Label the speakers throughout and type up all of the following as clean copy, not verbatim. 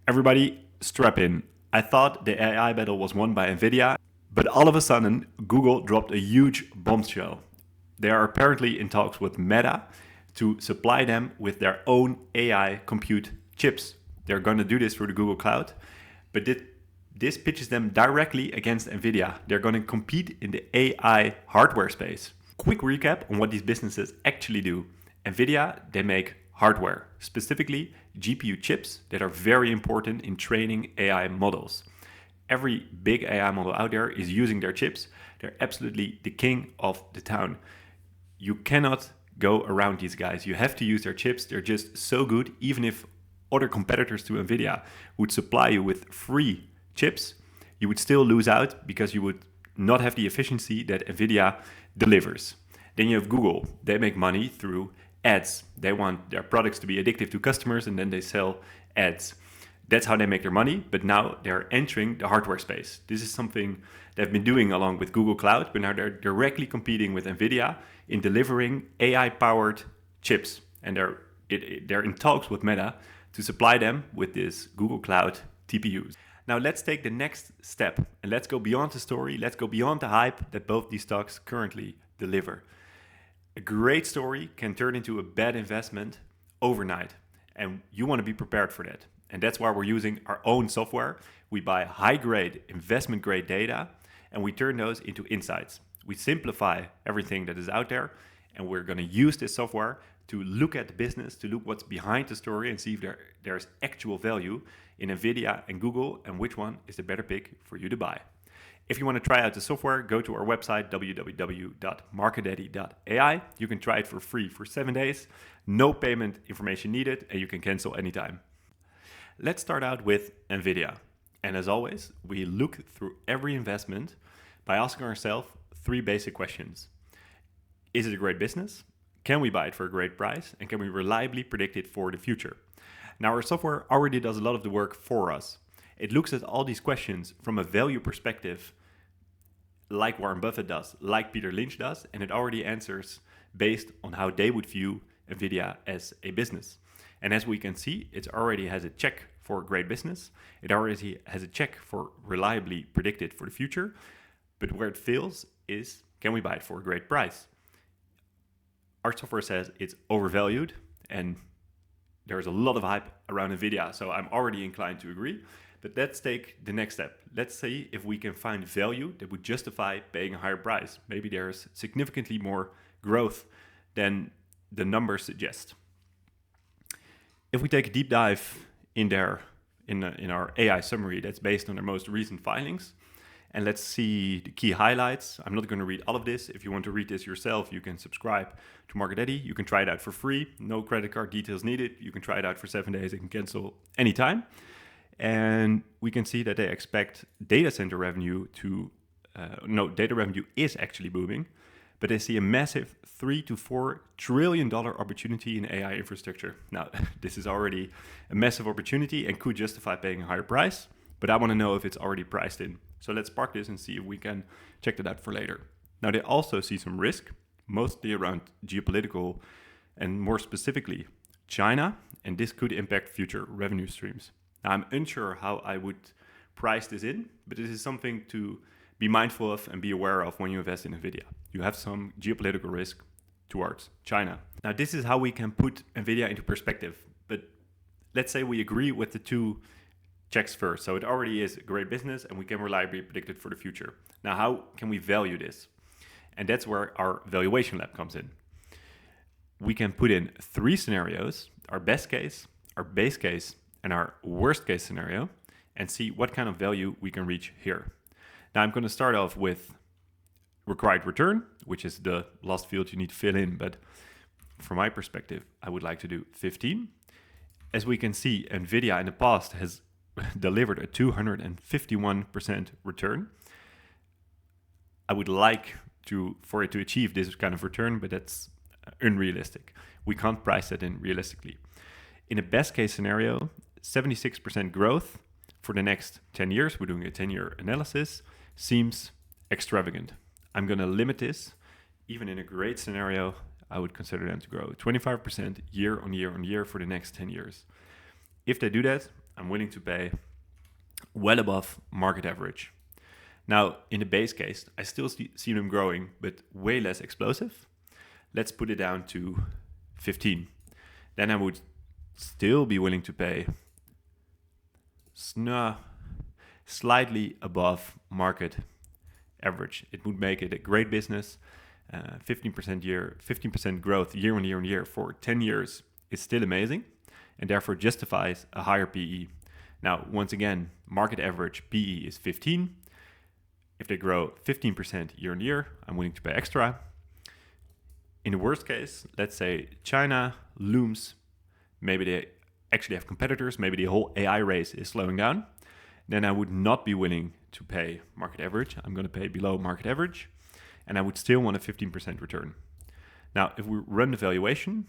Speaker 1: Everybody, strap in. I thought the AI battle was won by Nvidia, but all of a sudden, Google dropped a huge bombshell. They are apparently in talks with Meta to supply them with their own AI compute chips. They're going to do this through the Google Cloud, but this pitches them directly against Nvidia. They're going to compete in the AI hardware space. Quick recap on what these businesses actually do. Nvidia, they make hardware, specifically GPU chips that are very important in training AI models. Every big AI model out there is using their chips. They're absolutely the king of the town. You cannot go around these guys. You have to use their chips. They're just so good. Even if other competitors to Nvidia would supply you with free chips, you would still lose out because you would not have the efficiency that Nvidia delivers. Then you have Google. They make money through ads. They want their products to be addictive to customers and then they sell ads. That's how they make their money, but now they're entering the hardware space. This is something they've been doing along with Google Cloud, but now they're directly competing with Nvidia in delivering AI-powered chips. And they're in talks with Meta to supply them with this Google Cloud TPUs. Now let's take the next step and let's go beyond the story. Let's go beyond the hype that both these stocks currently deliver. A great story can turn into a bad investment overnight, and you want to be prepared for that. And that's why we're using our own software. We buy high-grade, investment-grade data, and we turn those into insights. We simplify everything that is out there, and we're going to use this software to look at the business, to look what's behind the story and see if there's actual value in Nvidia and Google, and which one is the better pick for you to buy. If you want to try out the software, go to our website, www.MarketDaddy.ai. You can try it for free for 7 days. No payment information needed, and you can cancel anytime. Let's start out with Nvidia. And as always, we look through every investment by asking ourselves 3 basic questions. Is it a great business? Can we buy it for a great price? And can we reliably predict it for the future? Now, our software already does a lot of the work for us. It looks at all these questions from a value perspective, like Warren Buffett does, like Peter Lynch does, and it already answers based on how they would view Nvidia as a business. And as we can see, it already has a check for great business. It already has a check for reliably predicted for the future. But where it fails is, can we buy it for a great price? Our software says it's overvalued, and there's a lot of hype around Nvidia, so I'm already inclined to agree. But let's take the next step. Let's see if we can find value that would justify paying a higher price. Maybe there's significantly more growth than the numbers suggest. If we take a deep dive in our AI summary that's based on their most recent filings, and let's see the key highlights. I'm not going to read all of this. If you want to read this yourself, you can subscribe to MarketDaddy. You can try it out for free. No credit card details needed. You can try it out for 7 days. You can cancel anytime. And we can see that they expect data center revenue data revenue is actually booming, but they see a massive $3 to $4 trillion opportunity in AI infrastructure. Now, this is already a massive opportunity and could justify paying a higher price, but I want to know if it's already priced in. So let's park this and see if we can check that out for later. Now, they also see some risk, mostly around geopolitical and more specifically China, and this could impact future revenue streams. Now, I'm unsure how I would price this in, but this is something to be mindful of and be aware of when you invest in Nvidia. You have some geopolitical risk towards China. Now, this is how we can put Nvidia into perspective, but let's say we agree with the 2 checks first. So it already is a great business and we can reliably predict it for the future. Now, how can we value this? And that's where our valuation lab comes in. We can put in 3 scenarios, our best case, our base case, and our worst case scenario, and see what kind of value we can reach here. Now I'm going to start off with required return, which is the last field you need to fill in, but from my perspective, I would like to do 15. As we can see, Nvidia in the past has delivered a 251% return. I would like for it to achieve this kind of return, but that's unrealistic. We can't price that in realistically. In a best case scenario, 76% growth for the next 10 years, we're doing a 10-year analysis, seems extravagant. I'm going to limit this. Even in a great scenario, I would consider them to grow 25% year on year on year for the next 10 years. If they do that, I'm willing to pay well above market average. Now, in the base case, I still see them growing, but way less explosive. Let's put it down to 15. Then I would still be willing to pay slightly above market average. It would make it a great business. 15% growth year on year for 10 years is still amazing, and therefore justifies a higher PE. Now, once again, market average PE is 15. If they grow 15% year on year, I'm willing to pay extra. In the worst case, let's say China looms, maybe they actually have competitors, maybe the whole AI race is slowing down, then I would not be willing to pay market average. I'm going to pay below market average, and I would still want a 15% return. Now, if we run the valuation,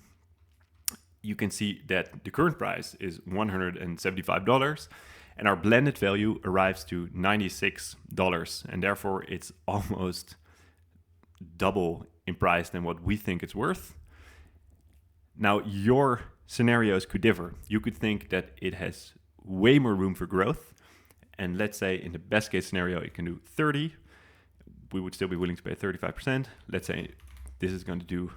Speaker 1: you can see that the current price is $175, and our blended value arrives to $96, and therefore it's almost double in price than what we think it's worth. Now, your scenarios could differ. You could think that it has way more room for growth, and let's say in the best case scenario it can do 30. We would still be willing to pay 35%. Let's say this is going to do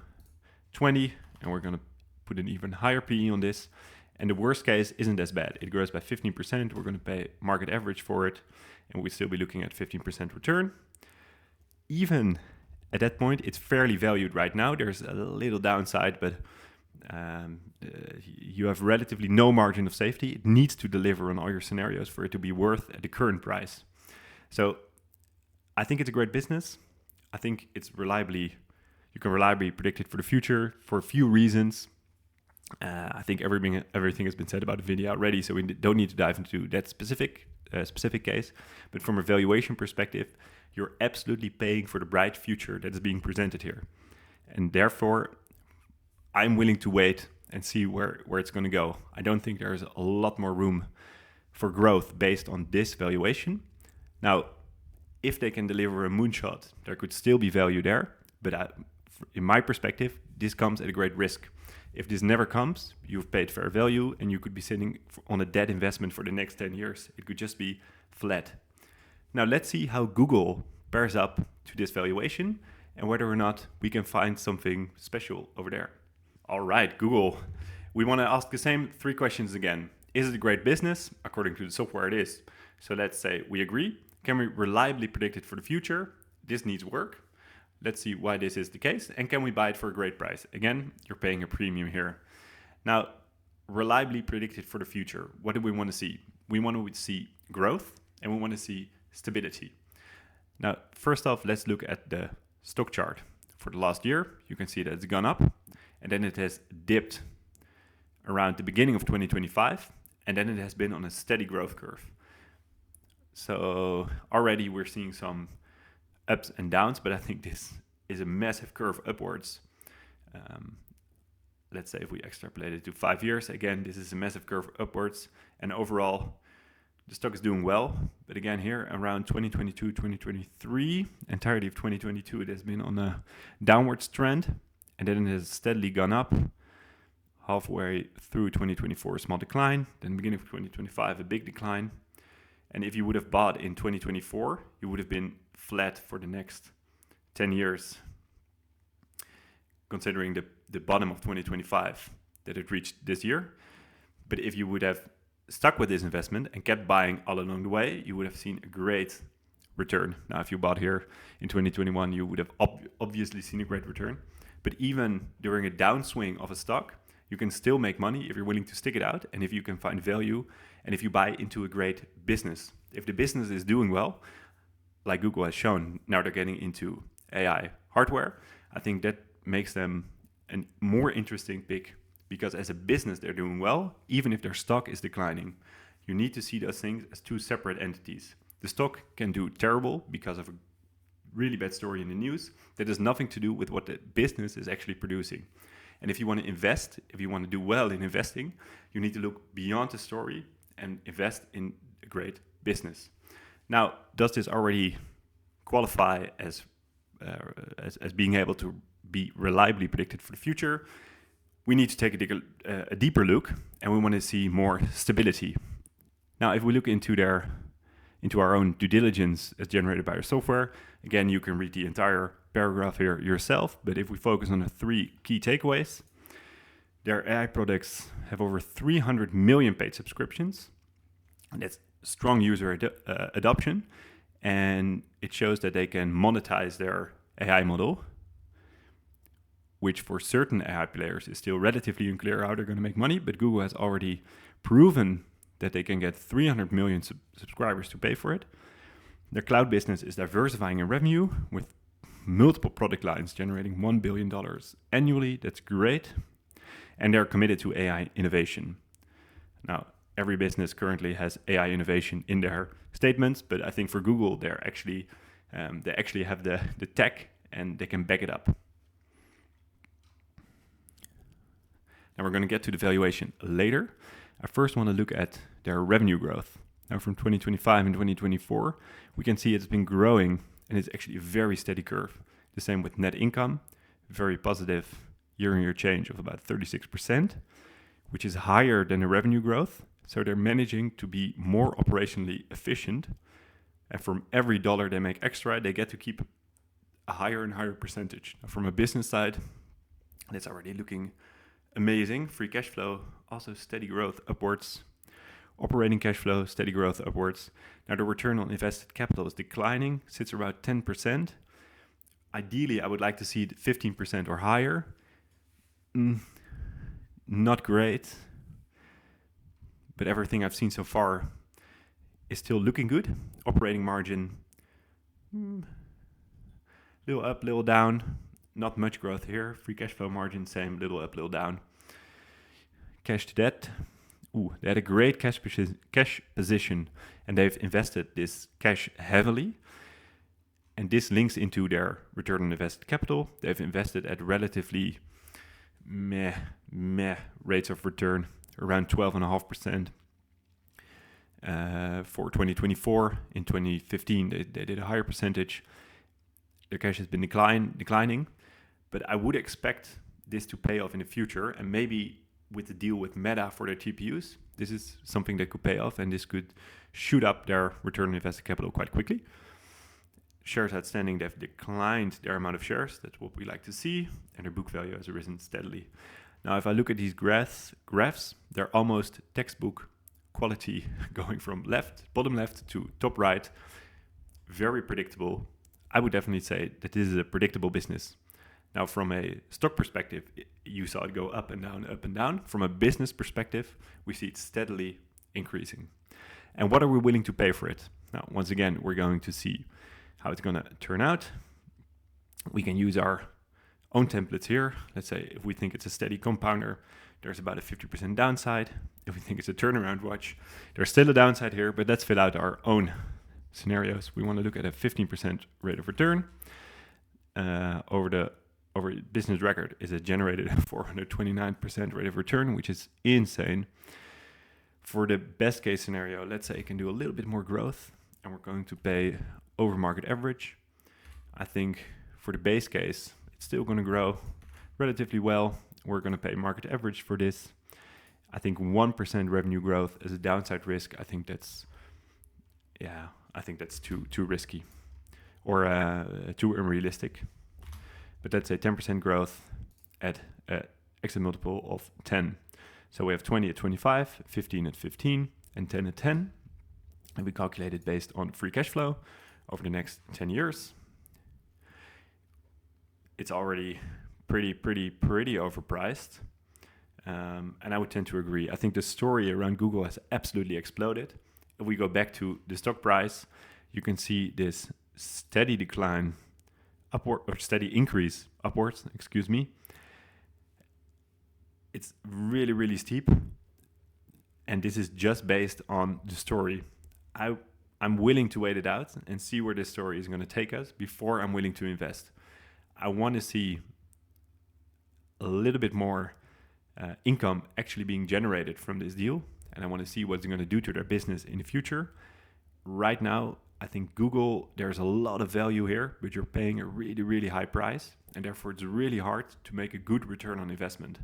Speaker 1: 20, and we're going to put an even higher PE on this. And the worst case isn't as bad. It grows by 15%. We're going to pay market average for it, and we'd still be looking at 15% return. Even at that point, it's fairly valued right now. There's a little downside, but you have relatively no margin of safety. It needs to deliver on all your scenarios for it to be worth at the current price. So I think it's a great business. I think you can reliably predict it for the future for a few reasons. I think everything has been said about Nvidia already, so we don't need to dive into that specific case. But from a valuation perspective, you're absolutely paying for the bright future that is being presented here. And therefore, I'm willing to wait and see where it's going to go. I don't think there's a lot more room for growth based on this valuation. Now, if they can deliver a moonshot, there could still be value there. But in my perspective, this comes at a great risk. If this never comes, you've paid fair value and you could be sitting on a dead investment for the next 10 years. It could just be flat. Now let's see how Google pairs up to this valuation and whether or not we can find something special over there. All right, Google. We want to ask the same 3 questions again. Is it a great business? According to the software, it is. So let's say we agree. Can we reliably predict it for the future? This needs work. Let's see why this is the case. And can we buy it for a great price? Again, you're paying a premium here. Now, reliably predicted for the future. What do we want to see? We want to see growth and we want to see stability. Now, first off, let's look at the stock chart. For the last year, you can see that it's gone up and then it has dipped around the beginning of 2025 and then it has been on a steady growth curve. So already we're seeing some ups and downs, but I think this is a massive curve upwards. Let's say if we extrapolate it to 5 years, again, this is a massive curve upwards. And overall, the stock is doing well. But again, here around 2022, 2023, entirety of 2022, it has been on a downwards trend. And then it has steadily gone up. Halfway through 2024, a small decline. Then beginning of 2025, a big decline. And if you would have bought in 2024, you would have been flat for the next 10 years, considering the bottom of 2025 that it reached this year. But if you would have stuck with this investment and kept buying all along the way, you would have seen a great return. Now, if you bought here in 2021, you would have obviously seen a great return. But even during a downswing of a stock, you can still make money if you're willing to stick it out and if you can find value and if you buy into a great business. If the business is doing well, like Google has shown, now they're getting into AI hardware, I think that makes them a more interesting pick because as a business, they're doing well, even if their stock is declining. You need to see those things as 2 separate entities. The stock can do terrible because of a really bad story in the news that has nothing to do with what the business is actually producing. And if you want to invest, if you want to do well in investing, you need to look beyond the story and invest in a great business. Now, does this already qualify as being able to be reliably predicted for the future? We need to take a deeper look, and we want to see more stability. Now, if we look into our own due diligence as generated by our software, again, you can read the entire paragraph here yourself, but if we focus on the 3 key takeaways, their AI products have over 300 million paid subscriptions, and that's strong user adoption, and it shows that they can monetize their AI model, which for certain AI players is still relatively unclear how they're going to make money, but Google has already proven that they can get 300 million subscribers to pay for it. Their cloud business is diversifying in revenue with multiple product lines generating $1 billion annually. That's great. And they're committed to AI innovation. Now, every business currently has AI innovation in their statements, but I think for Google, they actually have the tech and they can back it up. Now we're going to get to the valuation later. I first want to look at their revenue growth. Now from 2025 and 2024, we can see it's been growing and it's actually a very steady curve. The same with net income, very positive year-on-year change of about 36%, which is higher than the revenue growth. So they're managing to be more operationally efficient. And from every dollar they make extra, they get to keep a higher and higher percentage. Now from a business side, that's already looking amazing. Free cash flow, also steady growth upwards. Operating cash flow, steady growth upwards. Now the return on invested capital is declining, sits around 10%. Ideally, I would like to see it 15% or higher. Not great, but everything I've seen so far is still looking good. Operating margin, little up, little down. Not much growth here. Free cash flow margin, same, little up, little down. Cash to debt. They had a great cash position, and they've invested this cash heavily. And this links into their return on invested capital. They've invested at relatively meh rates of return, around 12.5%. For 2024, in 2015, they did a higher percentage. Their cash has been declining, but I would expect this to pay off in the future, and maybe with the deal with Meta for their TPUs, this is something that could pay off, and this could shoot up their return on invested capital quite quickly. Shares outstanding, they've declined their amount of shares. That's what we like to see, and their book value has risen steadily. Now, if I look at these graphs, they're almost textbook quality, going from bottom left to top right. Very predictable. I would definitely say that this is a predictable business. Now, from a stock perspective, you saw it go up and down, up and down. From a business perspective, we see it steadily increasing. And what are we willing to pay for it? Now, once again, we're going to see how it's going to turn out. We can use our own templates here. Let's say if we think it's a steady compounder, there's about a 50% downside. If we think it's a turnaround watch, there's still a downside here, but let's fill out our own scenarios. We want to look at a 15% rate of return. Over business record is a generated 429% rate of return, which is insane. For the best case scenario, let's say it can do a little bit more growth, and we're going to pay over market average. I think for the base case, it's still going to grow relatively well. We're going to pay market average for this. I think 1% revenue growth as a downside risk. I think that's too risky or too unrealistic. But let's say 10% growth at an exit multiple of 10. So we have 20 at 25, 15 at 15, and 10 at 10. And we calculate it based on free cash flow over the next 10 years. It's already pretty overpriced. And I would tend to agree. I think the story around Google has absolutely exploded. If we go back to the stock price, you can see this steady decline upward, or steady increase upwards, It's really steep. And this is just based on the story. I'm willing to wait it out and see where this story is going to take us before I'm willing to invest. I want to see a little bit more income actually being generated from this deal. And I want to see what it's going to do to their business in the future. Right now, I think Google, there's a lot of value here, but you're paying a really high price. And therefore, it's really hard to make a good return on investment.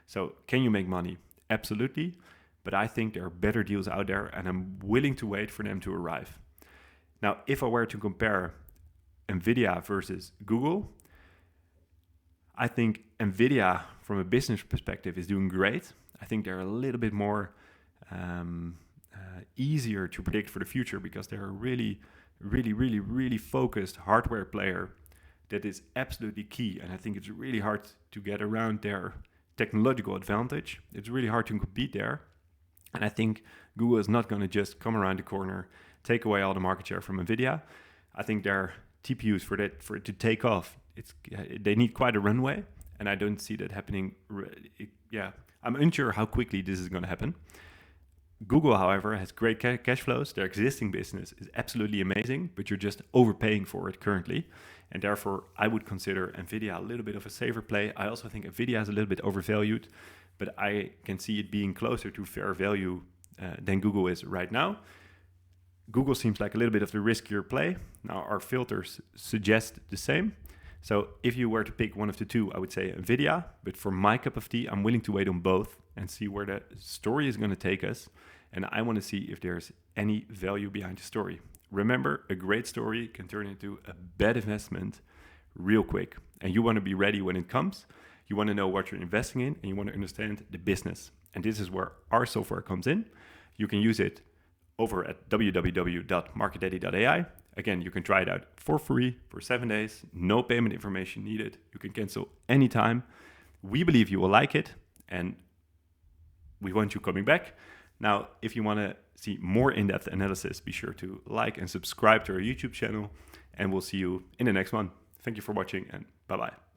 Speaker 1: So can you make money? Absolutely. but I think there are better deals out there and I'm willing to wait for them to arrive. Now, if I were to compare Nvidia versus Google, I think Nvidia from a business perspective is doing great. I think they're a little bit more easier to predict for the future because they're a really focused hardware player that is absolutely key. And I think it's really hard to get around their technological advantage. It's really hard to compete there. And I think Google is not going to just come around the corner, take away all the market share from Nvidia. I think their TPUs for it to take off, they need quite a runway, and I don't see that happening. I'm unsure how quickly this is going to happen. Google, however, has great cash flows. Their existing business is absolutely amazing, but you're just overpaying for it currently. And therefore, I would consider Nvidia a little bit of a safer play. I also think Nvidia is a little bit overvalued, but I can see it being closer to fair value than Google is right now. Google seems like a little bit of the riskier play. Now, our filters suggest the same. So if you were to pick one of the two, I would say Nvidia. But for my cup of tea, I'm willing to wait on both and see where the story is going to take us. And I want to see if there's any value behind the story. Remember, a great story can turn into a bad investment real quick. And you want to be ready when it comes. You want to know what you're investing in, and you want to understand the business. And this is where our software comes in. You can use it over at www.MarketDaddy.ai. Again, you can try it out for free for 7 days. No payment information needed. You can cancel anytime. We believe you will like it, and we want you coming back. Now, if you want to see more in-depth analysis, be sure to like and subscribe to our YouTube channel, and we'll see you in the next one. Thank you for watching, and bye-bye.